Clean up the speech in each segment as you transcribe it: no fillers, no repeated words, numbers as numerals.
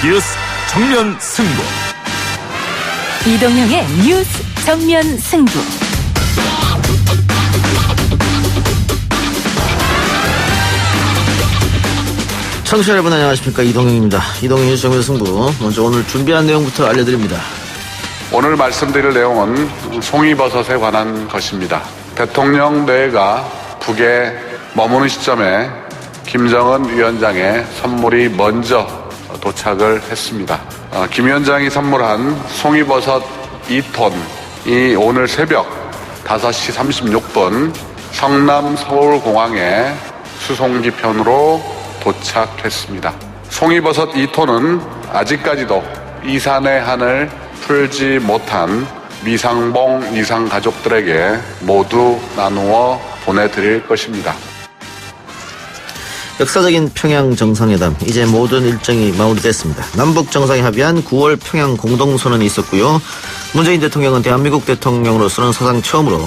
뉴스 정면 승부. 이동형의 뉴스 정면 승부. 청취자 여러분 안녕하십니까, 이동형입니다. 이동형 뉴스 정면 승부. 먼저 오늘 준비한 내용부터 알려드립니다. 오늘 말씀드릴 내용은 송이버섯에 관한 것입니다. 대통령 내가 북에 머무는 시점에 김정은 위원장의 선물이 먼저 도착을 했습니다. 김 위원장이 선물한 송이버섯 2톤이 오늘 새벽 5시 36분 성남 서울공항에 수송기편으로 도착했습니다. 송이버섯 2톤은 아직까지도 이산의 한을 풀지 못한 미상봉 이상 가족들에게 모두 나누어 보내드릴 것입니다. 역사적인 평양 정상회담, 이제 모든 일정이 마무리됐습니다. 남북 정상이 합의한 9월 평양 공동선언이 있었고요. 문재인 대통령은 대한민국 대통령으로서는 사상 처음으로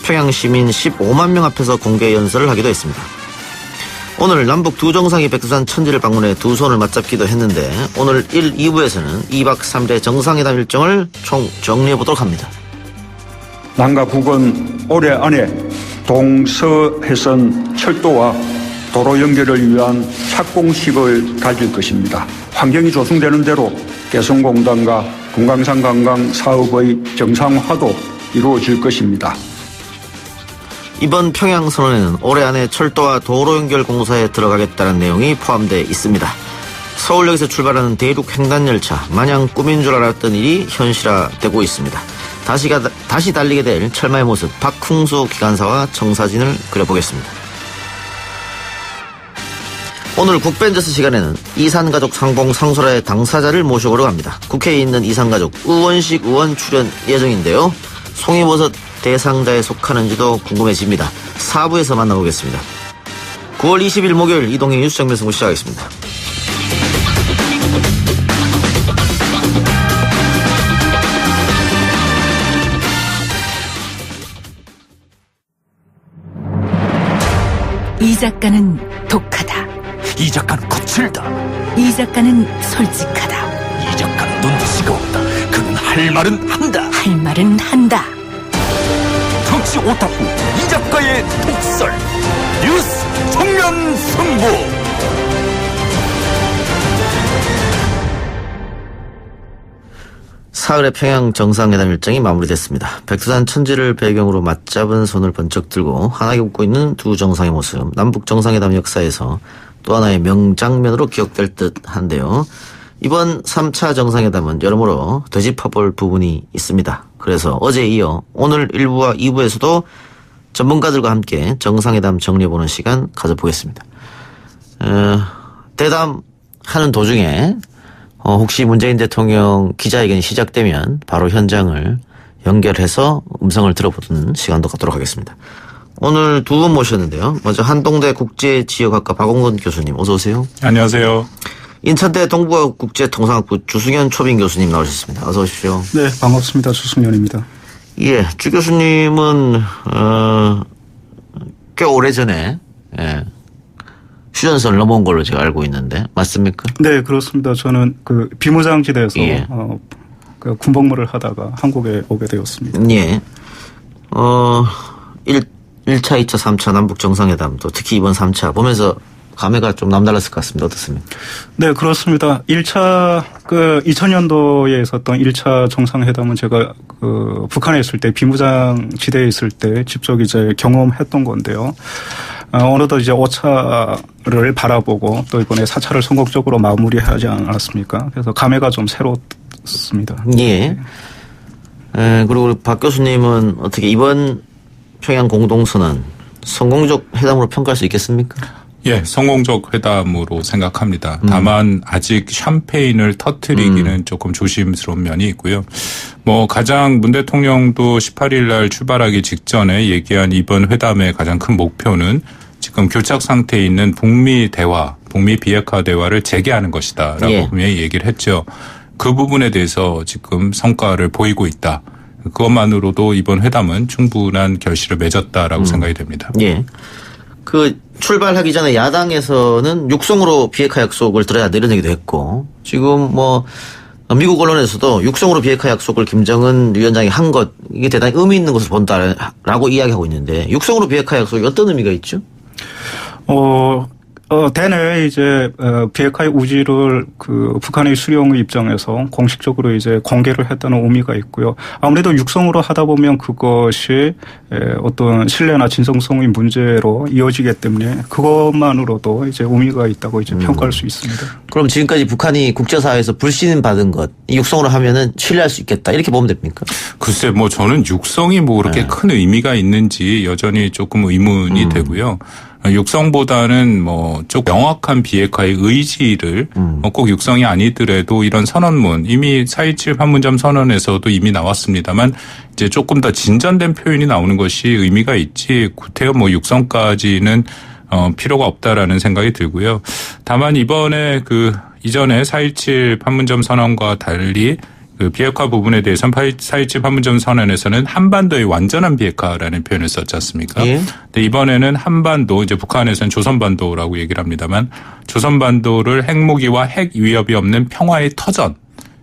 평양 시민 15만 명 앞에서 공개 연설을 하기도 했습니다. 오늘 남북 두 정상이 백두산 천지를 방문해 두 손을 맞잡기도 했는데, 오늘 1, 2부에서는 2박 3일의 정상회담 일정을 총 정리해보도록 합니다. 남과 북은 올해 안에 동서해선 철도와 도로 연결을 위한 착공식을 가질 것입니다. 환경이 조성되는 대로 개성공단과 금강산 관광 사업의 정상화도 이루어질 것입니다. 이번 평양 선언에는 올해 안에 철도와 도로 연결 공사에 들어가겠다는 내용이 포함되어 있습니다. 서울역에서 출발하는 대륙 횡단열차, 마냥 꿈인 줄 알았던 일이 현실화되고 있습니다. 다시 달리게 될 철마의 모습, 박흥수 기관사와 청사진을 그려보겠습니다. 오늘 국벤져스 시간에는 이산가족 상봉 상소라의 당사자를 모셔보려고 합니다. 국회에 있는 이산가족 우원식 의원 출연 예정인데요. 송이버섯 대상자에 속하는지도 궁금해집니다. 4부에서 만나보겠습니다. 9월 20일 목요일 이동형 뉴스 정면 승부 시작하겠습니다. 이 작가는 독하다. 이 작가는 거칠다. 이 작가는 솔직하다. 이 작가는 눈치가 없다. 그는 할 말은 한다. 할 말은 한다. 정치 오타쿠 이 작가의 독설. 뉴스 정면 승부. 사흘의 평양 정상회담 일정이 마무리됐습니다. 백두산 천지를 배경으로 맞잡은 손을 번쩍 들고 환하게 웃고 있는 두 정상의 모습, 남북 정상회담 역사에서 또 하나의 명장면으로 기억될 듯한데요. 이번 3차 정상회담은 여러모로 되짚어볼 부분이 있습니다. 그래서 어제에 이어 오늘 1부와 2부에서도 전문가들과 함께 정상회담 정리해보는 시간 가져보겠습니다. 대담하는 도중에 혹시 문재인 대통령 기자회견이 시작되면 바로 현장을 연결해서 음성을 들어보는 시간도 갖도록 하겠습니다. 오늘 두 분 모셨는데요. 먼저 한동대 국제지역학과 박홍근 교수님, 어서 오세요. 안녕하세요. 인천대 동북아 국제통상학부 주승현 초빙 교수님 나오셨습니다. 어서 오십시오. 네, 반갑습니다. 주승현입니다. 예, 주 교수님은 꽤 오래전에 휴전선을 넘어온 걸로 제가 알고 있는데 맞습니까? 네, 그렇습니다. 저는 그 비무장지대에서 예. 그 군복무를 하다가 한국에 오게 되었습니다. 예. 1차, 2차, 3차 남북 정상회담, 또 특히 이번 3차 보면서 감회가 좀 남달랐을 것 같습니다. 어떻습니까? 네, 그렇습니다. 1차, 2000년도에 있었던 1차 정상회담은 제가 북한에 있을 때, 비무장지대에 있을 때 직접 이제 경험했던 건데요. 어느덧 이제 5차를 바라보고 또 이번에 4차를 성공적으로 마무리하지 않았습니까? 그래서 감회가 좀 새롭습니다. 예. 그리고 박 교수님은 어떻게 이번 평양 공동선언 성공적 회담으로 평가할 수 있겠습니까? 예, 성공적 회담으로 생각합니다. 다만 아직 샴페인을 터뜨리기는 조금 조심스러운 면이 있고요. 가장 문 대통령도 18일 날 출발하기 직전에 얘기한 이번 회담의 가장 큰 목표는 지금 교착 상태에 있는 북미 대화, 북미 비핵화 대화를 재개하는 것이다라고 예. 분명히 얘기를 했죠. 그 부분에 대해서 지금 성과를 보이고 있다. 그것만으로도 이번 회담은 충분한 결실을 맺었다라고 생각이 됩니다. 예. 그 출발하기 전에 야당에서는 육성으로 비핵화 약속을 들어야 한다 이런 얘기도 했고 지금 뭐 미국 언론에서도 육성으로 비핵화 약속을 김정은 위원장이 한 것 이게 대단히 의미 있는 것을 본다라고 이야기하고 있는데 육성으로 비핵화 약속이 어떤 의미가 있죠? 대내 이제 비핵화의 우지를 그 북한의 수령의 입장에서 공식적으로 이제 공개를 했다는 의미가 있고요. 아무래도 육성으로 하다 보면 그것이 어떤 신뢰나 진정성의 문제로 이어지기 때문에 그것만으로도 이제 의미가 있다고 이제 평가할 수 있습니다. 그럼 지금까지 북한이 국제사회에서 불신 받은 것, 이 육성으로 하면은 신뢰할 수 있겠다 이렇게 보면 됩니까? 글쎄 뭐 저는 육성이 뭐 그렇게 큰 의미가 있는지 여전히 조금 의문이 되고요. 육성보다는 뭐 좀 명확한 비핵화의 의지를 꼭 육성이 아니더라도 이런 선언문 이미 4.27 판문점 선언에서도 이미 나왔습니다만 이제 조금 더 진전된 표현이 나오는 것이 의미가 있지 구태여 뭐 육성까지는 필요가 없다라는 생각이 들고요. 다만 이번에 그 이전에 4.27 판문점 선언과 달리 그 비핵화 부분에 대해서는 4.27 판문점 선언에서는 한반도의 완전한 비핵화라는 표현을 썼지 않습니까? 예. 근데 이번에는 한반도 이제 북한에서는 조선반도라고 얘기를 합니다만 조선반도를 핵무기와 핵 위협이 없는 평화의 터전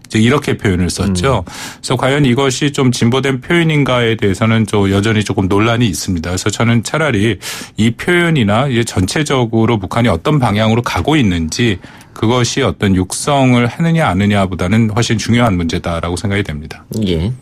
이제 이렇게 표현을 썼죠. 그래서 과연 이것이 좀 진보된 표현인가에 대해서는 좀 여전히 조금 논란이 있습니다. 그래서 저는 차라리 이 표현이나 이제 전체적으로 북한이 어떤 방향으로 가고 있는지 그것이 어떤 육성을 하느냐 안 하느냐보다는 훨씬 중요한 문제다라고 생각이 됩니다. 예.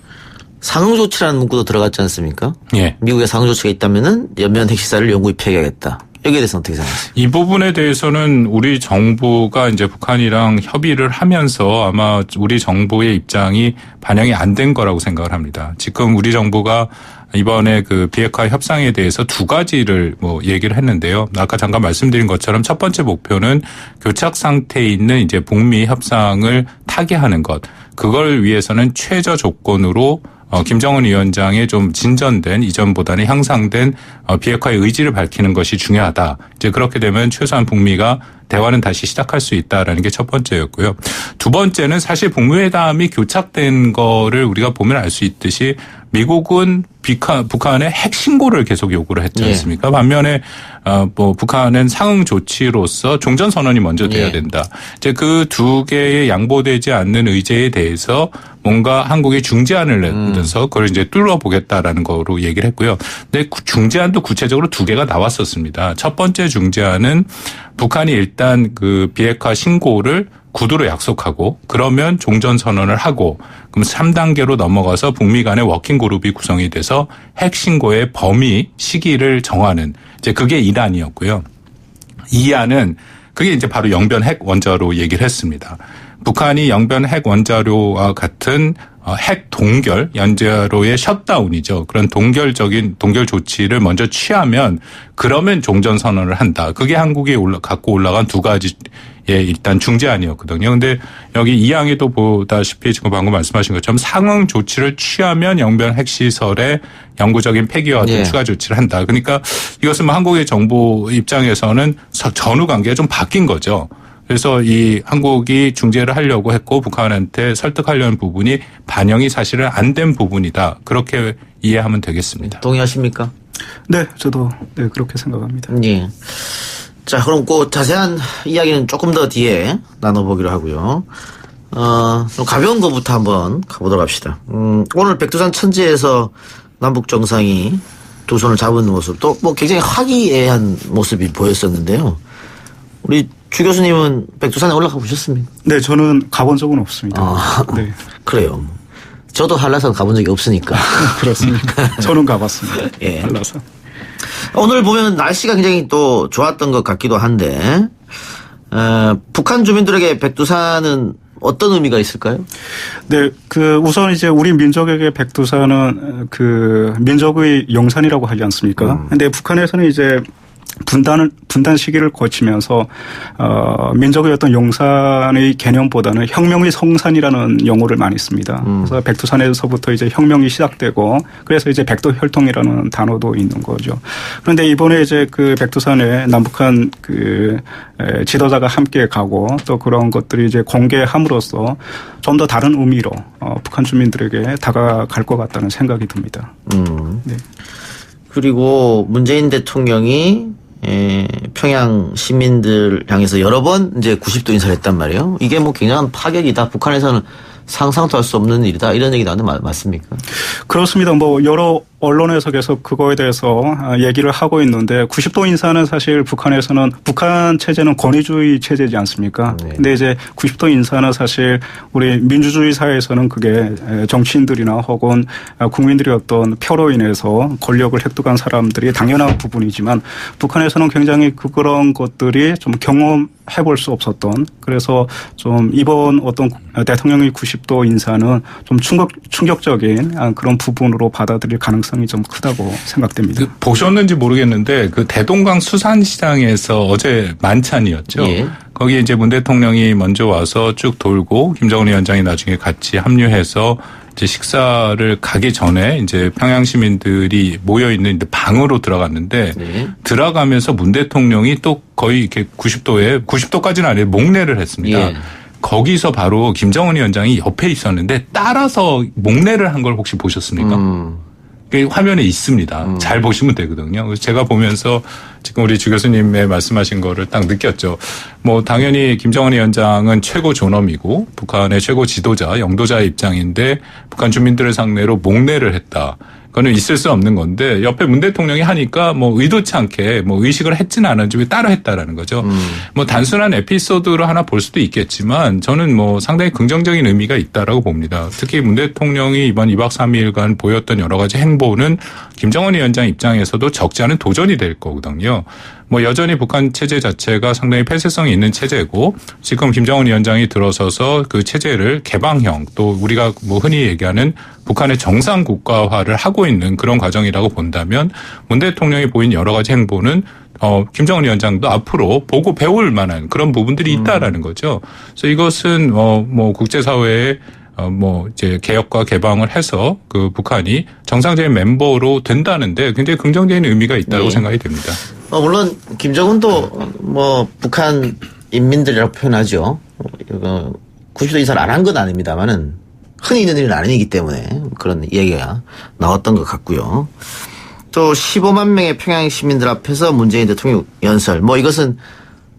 상응조치라는 문구도 들어갔지 않습니까? 예. 미국에 상응조치가 있다면은 연면 핵시사를 영구히 폐기하겠다. 여기에 대해서 어떻게 생각하세요? 이 부분에 대해서는 우리 정부가 이제 북한이랑 협의를 하면서 아마 우리 정부의 입장이 반영이 안 된 거라고 생각을 합니다. 지금 우리 정부가 이번에 그 비핵화 협상에 대해서 두 가지를 뭐 얘기를 했는데요. 아까 잠깐 말씀드린 것처럼 첫 번째 목표는 교착 상태에 있는 이제 북미 협상을 타개하는 것. 그걸 위해서는 최저 조건으로 김정은 위원장의 좀 진전된 이전보다는 향상된 비핵화의 의지를 밝히는 것이 중요하다. 이제 그렇게 되면 최소한 북미가 대화는 다시 시작할 수 있다라는 게 첫 번째였고요. 두 번째는 사실 북미회담이 교착된 거를 우리가 보면 알 수 있듯이 미국은 북한의 핵 신고를 계속 요구를 했지 않습니까? 예. 반면에 뭐 북한은 상응 조치로서 종전 선언이 먼저 돼야 된다. 이제 그 두 개의 양보되지 않는 의제에 대해서 뭔가 한국이 중재안을 내면서 그걸 이제 뚫어보겠다라는 거로 얘기를 했고요. 근데 중재안도 구체적으로 두 개가 나왔었습니다. 첫 번째 중재안은 북한이 일단 그 비핵화 신고를 구두로 약속하고 그러면 종전 선언을 하고 그럼 3단계로 넘어가서 북미 간의 워킹 그룹이 구성이 돼서 핵 신고의 범위 시기를 정하는 이제 그게 1안이었고요. 2안은 그게 이제 바로 영변 핵 원자로 얘기를 했습니다. 북한이 영변 핵 원자로와 같은 핵 동결 연자로의 셧다운이죠. 그런 동결 조치를 먼저 취하면 그러면 종전 선언을 한다. 그게 한국이 갖고 올라간 두 가지의 일단 중재안이었거든요. 근데 여기 2항에도 보다시피 지금 방금 말씀하신 것처럼 상응 조치를 취하면 영변 핵시설의 영구적인 폐기와 어떤 추가 조치를 한다. 그러니까 이것은 뭐 한국의 정부 입장에서는 전후 관계가 좀 바뀐 거죠. 그래서 이 한국이 중재를 하려고 했고 북한한테 설득하려는 부분이 반영이 사실은 안 된 부분이다. 그렇게 이해하면 되겠습니다. 동의하십니까? 네, 저도 네, 그렇게 생각합니다. 예. 자, 그럼 그 자세한 이야기는 조금 더 뒤에 나눠보기로 하고요. 좀 가벼운 거부터 한번 가보도록 합시다. 오늘 백두산 천지에서 남북 정상이 두 손을 잡은 모습 또 뭐 굉장히 화기애애한 모습이 보였었는데요. 우리 주 교수님은 백두산에 올라가 보셨습니까? 네, 저는 가본 적은 없습니다. 네. 그래요. 저도 한라산 가본 적이 없으니까. 그렇습니까? 저는 가봤습니다. 예. 한라산. 오늘 보면 날씨가 굉장히 또 좋았던 것 같기도 한데, 북한 주민들에게 백두산은 어떤 의미가 있을까요? 네, 우선 이제 우리 민족에게 백두산은 민족의 영산이라고 하지 않습니까? 근데 북한에서는 이제 분단 시기를 거치면서 민족의 어떤 용산의 개념보다는 혁명의 성산이라는 용어를 많이 씁니다. 그래서 백두산에서부터 이제 혁명이 시작되고 그래서 이제 백두혈통이라는 단어도 있는 거죠. 그런데 이번에 이제 백두산에 남북한 지도자가 함께 가고 또 그런 것들이 이제 공개함으로써 좀 더 다른 의미로 북한 주민들에게 다가갈 것 같다는 생각이 듭니다. 네. 그리고 문재인 대통령이 평양 시민들 향해서 여러 번 이제 90도 인사를 했단 말이에요. 이게 뭐 굉장한 파격이다. 북한에서는 상상도 할 수 없는 일이다. 이런 얘기 나오는데 맞습니까? 그렇습니다. 뭐 여러 언론에서 계속 그거에 대해서 얘기를 하고 있는데 90도 인사는 사실 북한에서는 북한 체제는 권위주의 체제지 않습니까? 네. 근데 이제 90도 인사는 사실 우리 민주주의 사회에서는 그게 정치인들이나 혹은 국민들이 어떤 표로 인해서 권력을 획득한 사람들이 당연한 부분이지만 북한에서는 굉장히 그런 것들이 좀 경험해 볼 수 없었던 그래서 좀 이번 어떤 대통령의 90도 인사는 좀 충격적인 그런 부분으로 받아들일 가능성이 좀 크다고 생각됩니다. 보셨는지 모르겠는데 그 대동강 수산시장에서 어제 만찬이었죠. 예. 거기에 이제 문 대통령이 먼저 와서 쭉 돌고 김정은 위원장이 나중에 같이 합류해서 이제 식사를 가기 전에 이제 평양 시민들이 모여 있는 방으로 들어갔는데 네. 들어가면서 문 대통령이 또 거의 이렇게 90도까지는 아니고 목례를 했습니다. 예. 거기서 바로 김정은 위원장이 옆에 있었는데 따라서 목례를 한 걸 혹시 보셨습니까? 화면에 있습니다. 잘 보시면 되거든요. 그래서 제가 보면서 지금 우리 주 교수님의 말씀하신 거를 딱 느꼈죠. 뭐 당연히 김정은 위원장은 최고 존엄이고 북한의 최고 지도자, 영도자의 입장인데 북한 주민들을 상대로 목례를 했다. 그거는 있을 수 없는 건데 옆에 문 대통령이 하니까 뭐 의도치 않게 뭐 의식을 했지는 않은지 왜 따로 했다라는 거죠. 뭐 단순한 에피소드로 하나 볼 수도 있겠지만 저는 뭐 상당히 긍정적인 의미가 있다라고 봅니다. 특히 문 대통령이 이번 2박 3일간 보였던 여러 가지 행보는 김정은 위원장 입장에서도 적지 않은 도전이 될 거거든요. 뭐 여전히 북한 체제 자체가 상당히 폐쇄성이 있는 체제고 지금 김정은 위원장이 들어서서 그 체제를 개방형 또 우리가 뭐 흔히 얘기하는 북한의 정상 국가화를 하고 있는 그런 과정이라고 본다면 문 대통령이 보인 여러 가지 행보는 김정은 위원장도 앞으로 보고 배울 만한 그런 부분들이 있다라는 거죠. 그래서 이것은 뭐 국제사회에 뭐 이제 개혁과 개방을 해서 그 북한이 정상적인 멤버로 된다는데 굉장히 긍정적인 의미가 있다고 생각이 됩니다. 물론 김정은도 뭐 북한 인민들이라고 표현하죠. 90도 인사를 안 한 건 아닙니다만은 흔히 있는 일은 아니기 때문에 그런 얘기가 나왔던 것 같고요. 또 15만 명의 평양 시민들 앞에서 문재인 대통령 연설. 뭐 이것은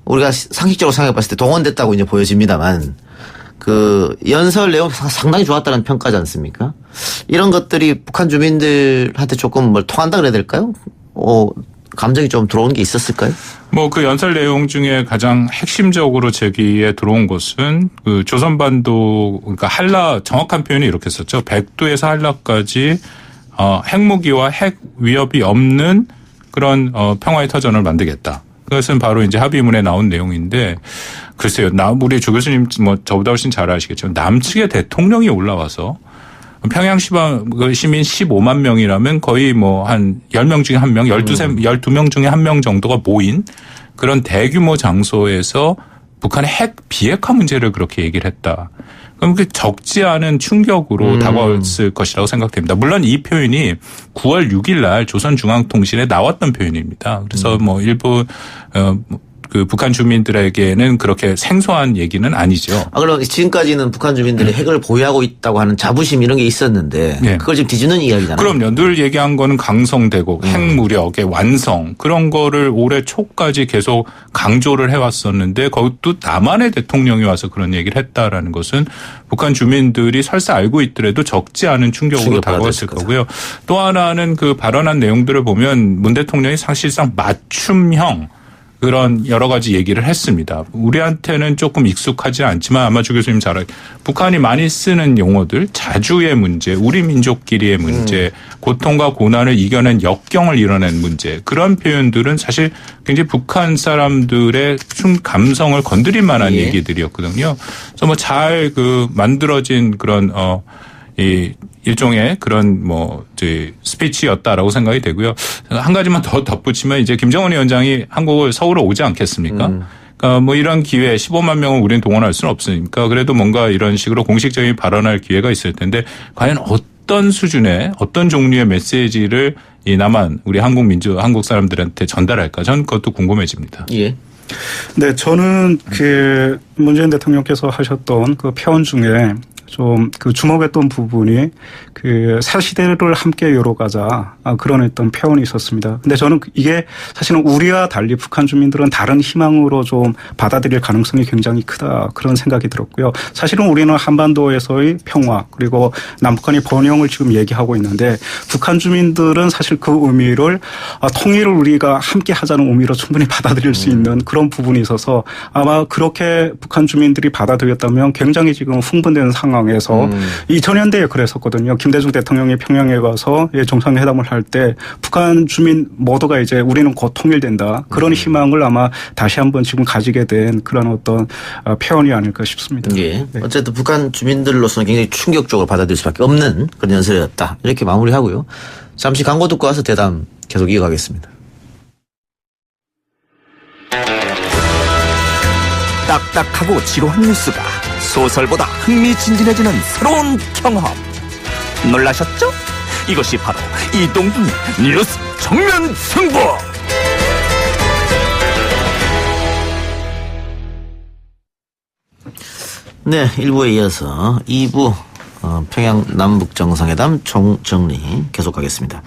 우리가 상식적으로 생각해 봤을 때 동원됐다고 이제 보여집니다만 그 연설 내용 상당히 좋았다는 평가지 않습니까? 이런 것들이 북한 주민들한테 조금 뭘 통한다 그래야 될까요? 감정이 좀 들어온 게 있었을까요? 뭐 그 연설 내용 중에 가장 핵심적으로 제기에 들어온 것은 그 조선반도 그러니까 한라 정확한 표현이 이렇게 썼죠. 백두에서 한라까지 핵무기와 핵 위협이 없는 그런 평화의 터전을 만들겠다. 그것은 바로 이제 합의문에 나온 내용인데 글쎄요. 우리 주 교수님 뭐 저보다 훨씬 잘 아시겠지만 남측의 대통령이 올라와서 평양 시민 15만 명이라면 거의 뭐 한 10명 중에 1명, 12명 중에 1명 정도가 모인 그런 대규모 장소에서 북한의 핵 비핵화 문제를 그렇게 얘기를 했다. 그럼 그 적지 않은 충격으로 다가왔을 것이라고 생각됩니다. 물론 이 표현이 9월 6일 날 조선중앙통신에 나왔던 표현입니다. 그래서 뭐 일부 그 북한 주민들에게는 그렇게 생소한 얘기는 아니죠. 그럼 지금까지는 북한 주민들이 핵을 보유하고 있다고 하는 자부심 이런 게 있었는데 네. 그걸 지금 뒤집는 이야기잖아요. 그럼요. 늘 얘기한 거는 강성대국, 핵무력의 완성 그런 거를 올해 초까지 계속 강조를 해왔었는데 그것도 남한의 대통령이 와서 그런 얘기를 했다라는 것은 북한 주민들이 설사 알고 있더라도 적지 않은 충격으로 다가왔을 거고요. 또 하나는 그 발언한 내용들을 보면 문 대통령이 사실상 맞춤형 그런 여러 가지 얘기를 했습니다. 우리한테는 조금 익숙하지 않지만 아마 주 교수님 잘 북한이 많이 쓰는 용어들 자주의 문제, 우리 민족끼리의 문제, 고통과 고난을 이겨낸 역경을 이뤄낸 문제 그런 표현들은 사실 굉장히 북한 사람들의 감성을 건드릴 만한 얘기들이었거든요. 그래서 뭐 잘 그 만들어진 그런 이 일종의 그런 뭐 스피치였다라고 생각이 되고요. 한 가지만 더 덧붙이면 이제 김정은 위원장이 한국을 서울로 오지 않겠습니까? 그러니까 뭐 이런 기회 15만 명을 우리는 동원할 수는 없으니까 그래도 뭔가 이런 식으로 공식적인 발언할 기회가 있을 텐데 과연 어떤 수준의 어떤 종류의 메시지를 이 남한 우리 한국 사람들한테 전달할까? 전 그것도 궁금해집니다. 예. 네, 저는 그 문재인 대통령께서 하셨던 그 표현 중에 좀 그 주목했던 부분이 그 새 시대를 함께 열어가자 그런 어떤 표현이 있었습니다. 근데 저는 이게 사실은 우리와 달리 북한 주민들은 다른 희망으로 좀 받아들일 가능성이 굉장히 크다 그런 생각이 들었고요. 사실은 우리는 한반도에서의 평화 그리고 남북한의 번영을 지금 얘기하고 있는데 북한 주민들은 사실 그 의미를 통일을 우리가 함께 하자는 의미로 충분히 받아들일 수 있는 그런 부분이 있어서 아마 그렇게 북한 주민들이 받아들였다면 굉장히 지금 흥분되는 상황에서 2000년대에 그랬었거든요. 김대중 대통령이 평양에 가서 정상회담을 할 때 북한 주민 모두가 이제 우리는 곧 통일된다. 그런 희망을 아마 다시 한번 지금 가지게 된 그런 어떤 표현이 아닐까 싶습니다. 예. 어쨌든 북한 주민들로서는 굉장히 충격적으로 받아들일 수밖에 없는 그런 연설이었다. 이렇게 마무리하고요. 잠시 광고 듣고 와서 대담 계속 이어가겠습니다. 딱딱하고 지루한 뉴스가 소설보다 흥미진진해지는 새로운 경험. 놀라셨죠? 이것이 바로 이동준의 뉴스 정면 승부. 네, 1부에 이어서 2부 평양 남북 정상회담 총정리 계속하겠습니다.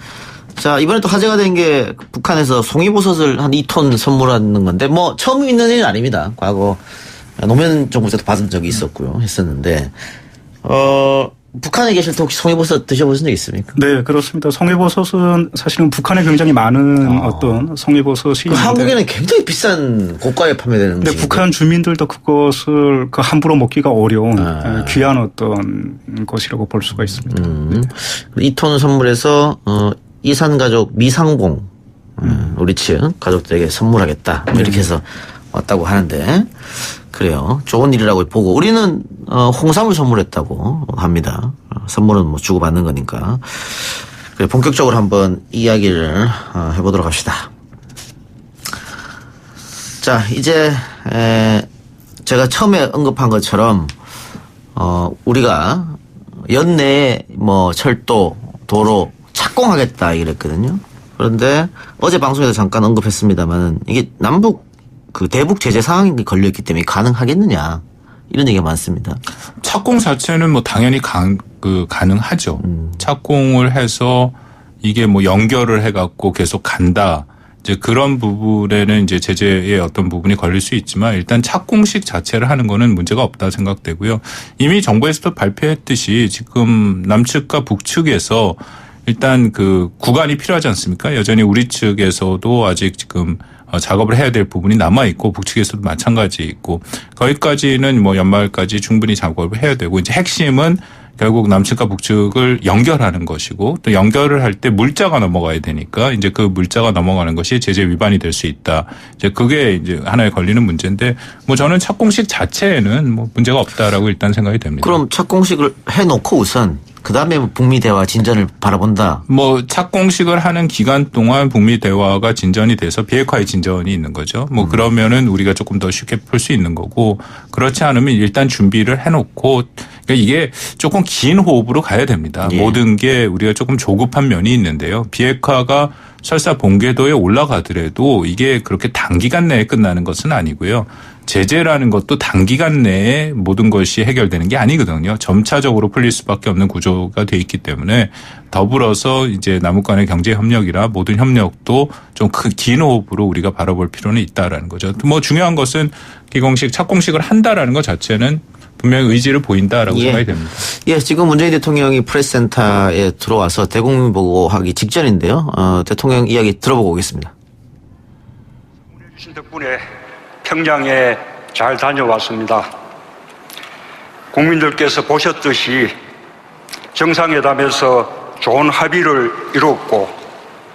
자, 이번에 또 화제가 된 게 북한에서 송이버섯을 한 2톤 선물하는 건데 뭐 처음 있는 일은 아닙니다. 과거 노무현 정부 때도 받은 적이 있었고요. 했었는데 북한에 계실 때 혹시 송이버섯 드셔보신 적 있습니까? 네, 그렇습니다. 송이버섯은 사실은 북한에 굉장히 많은 어떤 송이버섯이 있는데 한국에는 굉장히 비싼 고가에 판매되는 근데 음식인데 북한 주민들도 그것을 함부로 먹기가 어려운 귀한 어떤 것이라고 볼 수가 있습니다. 2톤 선물해서 이산 가족 미상봉 우리 측 가족들에게 선물하겠다 이렇게 해서 왔다고 하는데 그래요. 좋은 일이라고 보고 우리는 홍삼을 선물했다고 합니다. 선물은 뭐 주고받는 거니까. 그래 본격적으로 한번 이야기를 해보도록 합시다. 자, 이제 제가 처음에 언급한 것처럼 우리가 연내에 뭐 철도, 도로 착공하겠다 이랬거든요. 그런데 어제 방송에서 잠깐 언급했습니다만 이게 남북 그 대북 제재 상황이 걸려있기 때문에 가능하겠느냐 이런 얘기가 많습니다. 착공 자체는 뭐 당연히 가능하죠. 착공을 해서 이게 뭐 연결을 해갖고 계속 간다. 이제 그런 부분에는 이제 제재의 어떤 부분이 걸릴 수 있지만 일단 착공식 자체를 하는 거는 문제가 없다 생각되고요. 이미 정부에서도 발표했듯이 지금 남측과 북측에서 일단 그 구간이 필요하지 않습니까? 여전히 우리 측에서도 아직 지금 작업을 해야 될 부분이 남아있고 북측에서도 마찬가지 있고 거기까지는 뭐 연말까지 충분히 작업을 해야 되고 이제 핵심은 결국 남측과 북측을 연결하는 것이고 또 연결을 할 때 물자가 넘어가야 되니까 이제 그 물자가 넘어가는 것이 제재 위반이 될 수 있다. 이제 그게 이제 하나에 걸리는 문제인데 뭐 저는 착공식 자체에는 뭐 문제가 없다라고 일단 생각이 됩니다. 그럼 착공식을 해놓고 우선 그다음에 북미 대화 진전을 바라본다. 뭐 착공식을 하는 기간 동안 북미 대화가 진전이 돼서 비핵화의 진전이 있는 거죠. 뭐 그러면은 우리가 조금 더 쉽게 풀 수 있는 거고 그렇지 않으면 일단 준비를 해놓고 그러니까 이게 조금 긴 호흡으로 가야 됩니다. 예. 모든 게 우리가 조금 조급한 면이 있는데요. 비핵화가 설사 본궤도에 올라가더라도 이게 그렇게 단기간 내에 끝나는 것은 아니고요. 제재라는 것도 단기간 내에 모든 것이 해결되는 게 아니거든요. 점차적으로 풀릴 수밖에 없는 구조가 돼 있기 때문에 더불어서 이제 남북 간의 경제 협력이나 모든 협력도 좀 긴 호흡으로 우리가 바라볼 필요는 있다라는 거죠. 뭐 중요한 것은 기공식 착공식을 한다라는 것 자체는 분명히 의지를 보인다라고 생각이 됩니다. 예, 지금 문재인 대통령이 프레스센터에 들어와서 대국민 보고하기 직전인데요. 대통령 이야기 들어보고 오겠습니다. 주신 덕분에 평양에 잘 다녀왔습니다. 국민들께서 보셨듯이 정상회담에서 좋은 합의를 이뤘고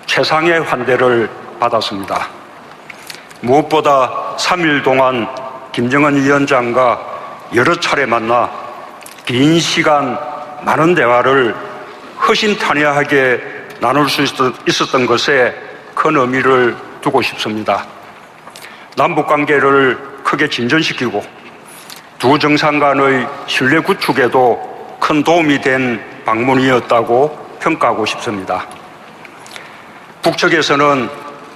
최상의 환대를 받았습니다. 무엇보다 3일 동안 김정은 위원장과 여러 차례 만나 긴 시간 많은 대화를 허심탄회하게 나눌 수 있었던 것에 큰 의미를 두고 싶습니다. 남북관계를 크게 진전시키고 두 정상 간의 신뢰 구축에도 큰 도움이 된 방문이었다고 평가하고 싶습니다. 북측에서는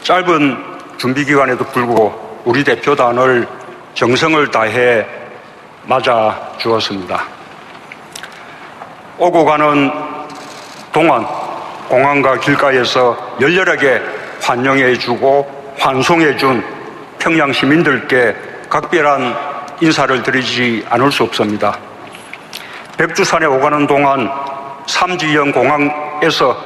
짧은 준비기간에도 불구하고 우리 대표단을 정성을 다해 맞아 주었습니다. 오고 가는 동안 공항과 길가에서 열렬하게 환영해주고 환송해준 평양 시민들께 각별한 인사를 드리지 않을 수 없습니다. 백두산에 오가는 동안 삼지연 공항에서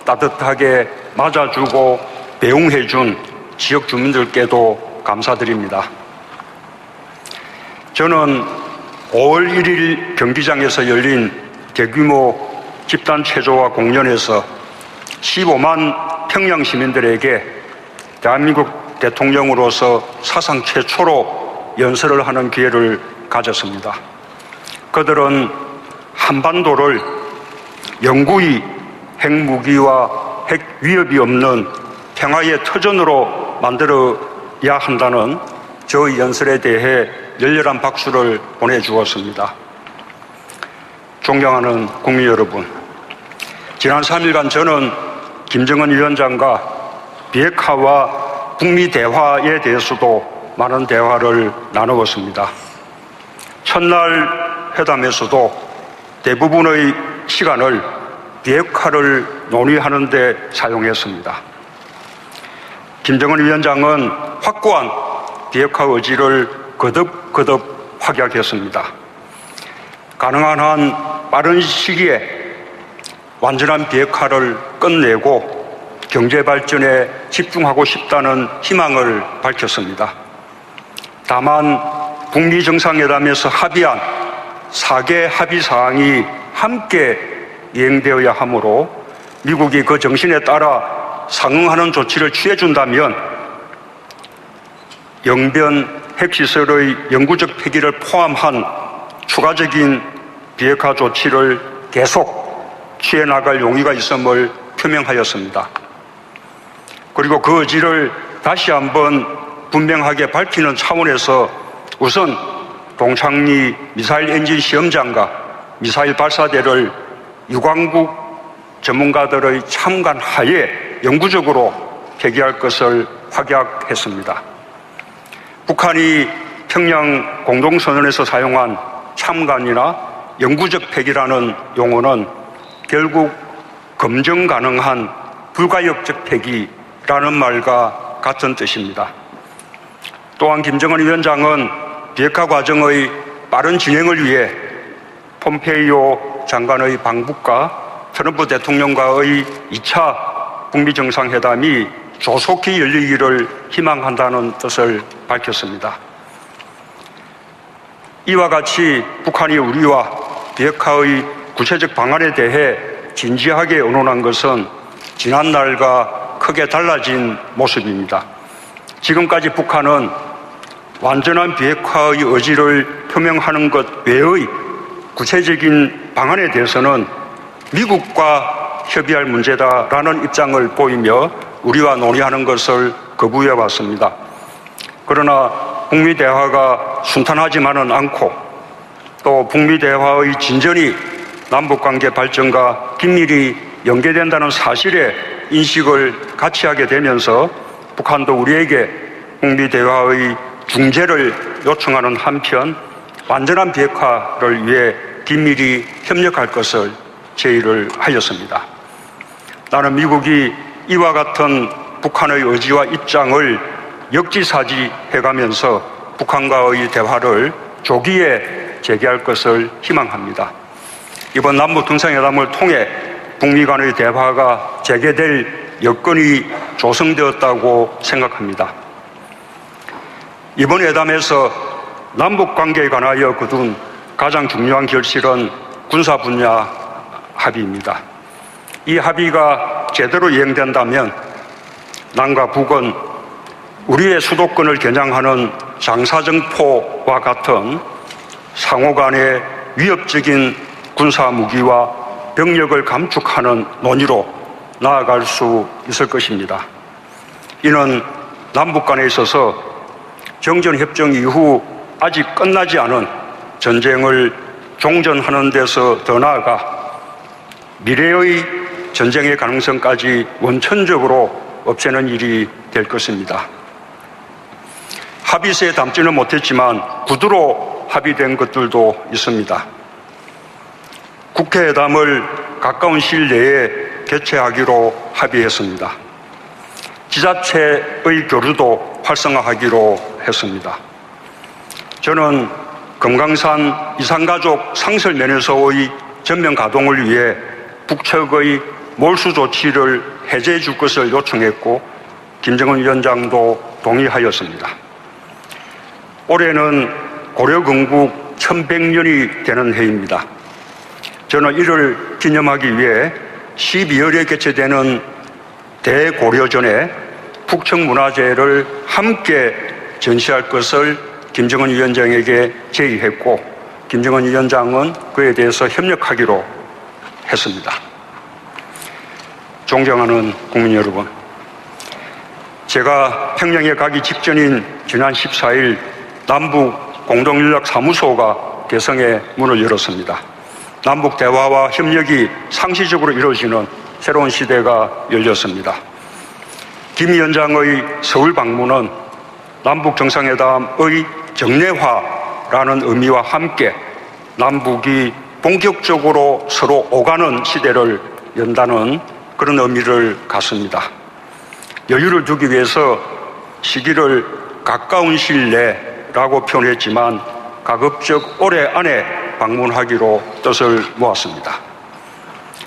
따뜻하게 맞아주고 배웅해준 지역 주민들께도 감사드립니다. 저는 5월 1일 경기장에서 열린 대규모 집단 체조와 공연에서 15만 평양 시민들에게 대한민국 대통령으로서 사상 최초로 연설을 하는 기회를 가졌습니다. 그들은 한반도를 영구히 핵무기와 핵 위협이 없는 평화의 터전으로 만들어야 한다는 저의 연설에 대해 열렬한 박수를 보내주었습니다. 존경하는 국민 여러분, 지난 3일간 저는 김정은 위원장과 비핵화와 북미 대화에 대해서도 많은 대화를 나누었습니다. 첫날 회담에서도 대부분의 시간을 비핵화를 논의하는 데 사용했습니다. 김정은 위원장은 확고한 비핵화 의지를 거듭 확약했습니다. 가능한 한 빠른 시기에 완전한 비핵화를 끝내고 경제 발전에 집중하고 싶다는 희망을 밝혔습니다. 다만 북미 정상회담에서 합의한 4개 합의 사항이 함께 이행되어야 하므로 미국이 그 정신에 따라 상응하는 조치를 취해준다면 영변 핵시설의 영구적 폐기를 포함한 추가적인 비핵화 조치를 계속 취해나갈 용의가 있음을 표명하였습니다. 그리고 그 의지를 다시 한번 분명하게 밝히는 차원에서 우선 동창리 미사일 엔진 시험장과 미사일 발사대를 유관국 전문가들의 참관 하에 영구적으로 폐기할 것을 확약했습니다. 북한이 평양 공동선언에서 사용한 참관이나 영구적 폐기라는 용어는 결국 검증 가능한 불가역적 폐기라는 말과 같은 뜻입니다. 또한 김정은 위원장은 비핵화 과정의 빠른 진행을 위해 폼페이오 장관의 방북과 트럼프 대통령과의 2차 북미 정상회담이 조속히 열리기를 희망한다는 뜻을 밝혔습니다. 이와 같이 북한이 우리와 비핵화의 구체적 방안에 대해 진지하게 의논한 것은 지난날과 크게 달라진 모습입니다. 지금까지 북한은 완전한 비핵화의 의지를 표명하는 것 외의 구체적인 방안에 대해서는 미국과 협의할 문제다라는 입장을 보이며 우리와 논의하는 것을 거부해 왔습니다. 그러나 북미 대화가 순탄하지만은 않고 또 북미 대화의 진전이 남북관계 발전과 긴밀히 연계된다는 사실에 인식을 같이 하게 되면서 북한도 우리에게 북미 대화의 중재를 요청하는 한편 완전한 비핵화를 위해 긴밀히 협력할 것을 제의를 하였습니다. 나는 미국이 이와 같은 북한의 의지와 입장을 역지사지해가면서 북한과의 대화를 조기에 재개할 것을 희망합니다. 이번 남북 정상회담을 통해 북미 간의 대화가 재개될 여건이 조성되었다고 생각합니다. 이번 회담에서 남북 관계에 관하여 거둔 가장 중요한 결실은 군사 분야 합의입니다. 이 합의가 제대로 이행된다면 남과 북은 우리의 수도권을 겨냥하는 장사정포와 같은 상호 간의 위협적인 군사 무기와 병력을 감축하는 논의로 나아갈 수 있을 것입니다. 이는 남북 간에 있어서 정전협정 이후 아직 끝나지 않은 전쟁을 종전하는 데서 더 나아가 미래의 전쟁의 가능성까지 원천적으로 없애는 일이 될 것입니다. 합의서에 담지는 못했지만 구두로 합의된 것들도 있습니다. 국회회담을 가까운 시일 내에 개최하기로 합의했습니다. 지자체의 교류도 활성화하기로 했습니다. 저는 금강산 이산가족 상설면에서의 전면 가동을 위해 북측의 몰수 조치를 해제해 줄 것을 요청했고 김정은 위원장도 동의하였습니다. 올해는 고려 건국 1100년이 되는 해입니다. 저는 이를 기념하기 위해 12월에 개최되는 대고려전에 북측문화재를 함께 전시할 것을 김정은 위원장에게 제의했고 김정은 위원장은 그에 대해서 협력하기로 했습니다. 존경하는 국민 여러분, 제가 평양에 가기 직전인 지난 14일 남북 공동연락사무소가 개성에 문을 열었습니다. 남북 대화와 협력이 상시적으로 이루어지는 새로운 시대가 열렸습니다. 김 위원장의 서울 방문은 남북 정상회담의 정례화라는 의미와 함께 남북이 본격적으로 서로 오가는 시대를 연다는 그런 의미를 갖습니다. 여유를 두기 위해서 시기를 가까운 시일 내라고 표현했지만 가급적 올해 안에 방문하기로 뜻을 모았습니다.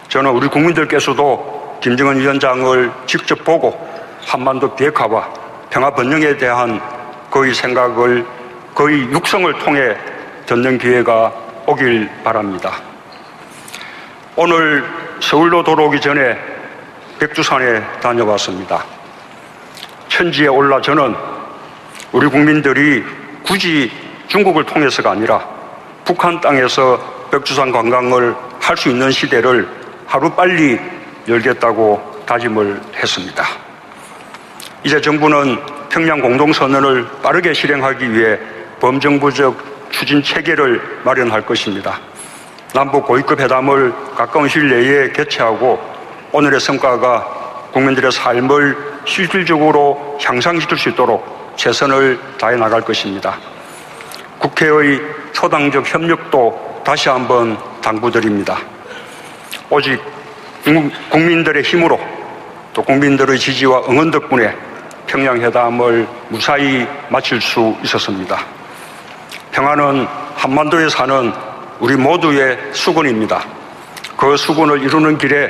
저는 우리 국민들께서도 김정은 위원장을 직접 보고 한반도 비핵화와 평화 번영에 대한 그의 생각을, 그의 육성을 통해 듣는 기회가 오길 바랍니다. 오늘 서울로 돌아오기 전에 백두산에 다녀왔습니다. 천지에 올라 저는 우리 국민들이 굳이 중국을 통해서가 아니라 북한 땅에서 백두산 관광을 할 수 있는 시대를 하루빨리 열겠다고 다짐을 했습니다. 이제 정부는 평양 공동선언을 빠르게 실행하기 위해 범정부적 추진 체계를 마련할 것입니다. 남북 고위급 회담을 가까운 시일 내에 개최하고 오늘의 성과가 국민들의 삶을 실질적으로 향상시킬 수 있도록 최선을 다해 나갈 것입니다. 국회의 초당적 협력도 다시 한번 당부드립니다. 오직 국민들의 힘으로 또 국민들의 지지와 응원 덕분에 평양회담을 무사히 마칠 수 있었습니다. 평화는 한반도에 사는 우리 모두의 수건입니다. 그 수건을 이루는 길에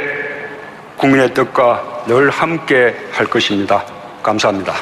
국민의 뜻과 늘 함께 할 것입니다. 감사합니다.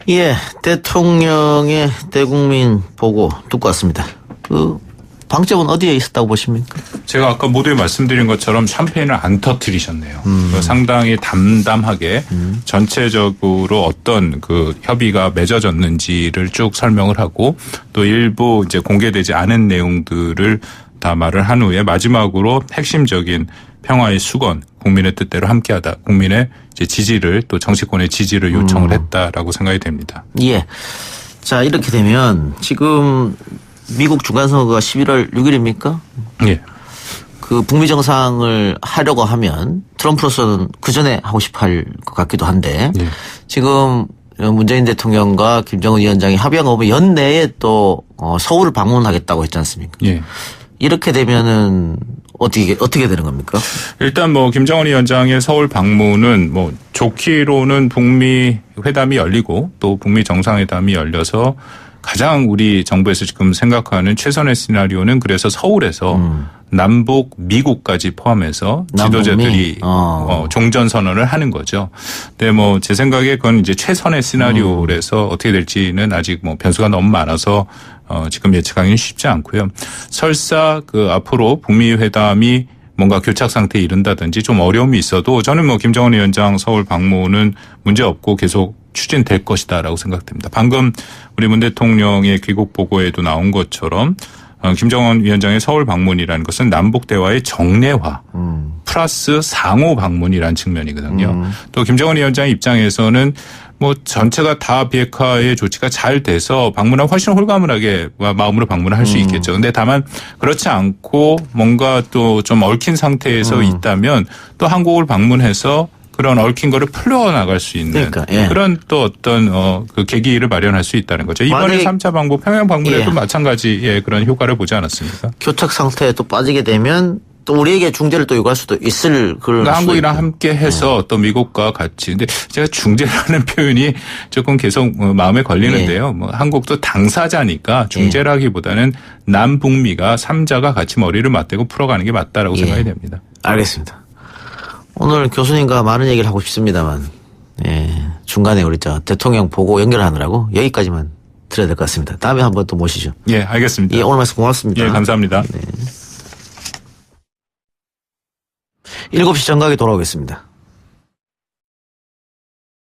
예, 대통령의 대국민 보고 듣고 왔습니다. 그 방점은 어디에 있었다고 보십니까? 제가 아까 모두에 말씀드린 것처럼 샴페인을 안 터뜨리셨네요. 상당히 담담하게 전체적으로 어떤 그 협의가 맺어졌는지를 쭉 설명을 하고 또 일부 이제 공개되지 않은 내용들을 다 말을 한 후에 마지막으로 핵심적인 평화의 수건, 국민의 뜻대로 함께하다, 국민의 이제 지지를 또 정치권의 지지를 요청을 했다라고 생각이 됩니다. 예. 자, 이렇게 되면 지금 미국 중간선거가 11월 6일입니까? 예. 그 북미 정상을 하려고 하면 트럼프로서는 그 전에 하고 싶어 할 것 같기도 한데 예. 지금 문재인 대통령과 김정은 위원장이 합의한 거 보면 연내에 또 서울을 방문하겠다고 했지 않습니까? 예. 이렇게 되면은 어떻게 되는 겁니까? 일단 뭐 김정은 위원장의 서울 방문은 뭐 좋기로는 북미 회담이 열리고 또 북미 정상회담이 열려서 가장 우리 정부에서 지금 생각하는 최선의 시나리오는 그래서 서울에서 남북 미국까지 포함해서 지도자들이 종전선언을 하는 거죠. 근데 뭐 제 생각에 그건 이제 최선의 시나리오라서 어떻게 될지는 아직 뭐 변수가 너무 많아서 지금 예측하기는 쉽지 않고요. 설사 그 앞으로 북미 회담이 뭔가 교착 상태에 이른다든지 좀 어려움이 있어도 저는 뭐 김정은 위원장 서울 방문은 문제 없고 계속 추진될 것이다라고 생각됩니다. 방금 우리 문 대통령의 귀국 보고에도 나온 것처럼 김정은 위원장의 서울 방문이라는 것은 남북 대화의 정례화 플러스 상호 방문이라는 측면이거든요. 또 김정은 위원장 입장에서는 뭐 전체가 다 비핵화의 조치가 잘 돼서 방문하면 훨씬 홀가분하게 마음으로 방문을 할 수 있겠죠. 근데 다만 그렇지 않고 뭔가 또 좀 얽힌 상태에서 있다면 또 한국을 방문해서 그런 얽힌 거를 풀어나갈 수 있는 그러니까, 예. 그런 또 어떤 그 계기를 마련할 수 있다는 거죠. 이번에 만약에- 3차 방북 평양 방문에도 예. 마찬가지의 그런 효과를 보지 않았습니까? 교착 상태에 또 빠지게 되면 또 우리에게 중재를 또 요구할 수도 있을 그런 그러니까 수도 한국이랑 있고. 함께 해서 또 미국과 같이. 근데 제가 중재라는 표현이 조금 계속 마음에 걸리는데요. 뭐 한국도 당사자니까 중재라기보다는 남북미가 3자가 같이 머리를 맞대고 풀어가는 게 맞다라고 예. 생각이 됩니다. 알겠습니다. 오늘 교수님과 많은 얘기를 하고 싶습니다만, 예, 중간에 우리 대통령 보고 연결하느라고 여기까지만 드려야 될 것 같습니다. 다음에 한번 또 모시죠. 예, 알겠습니다. 예, 오늘 말씀 고맙습니다. 예, 감사합니다. 7시 정각에 돌아오겠습니다.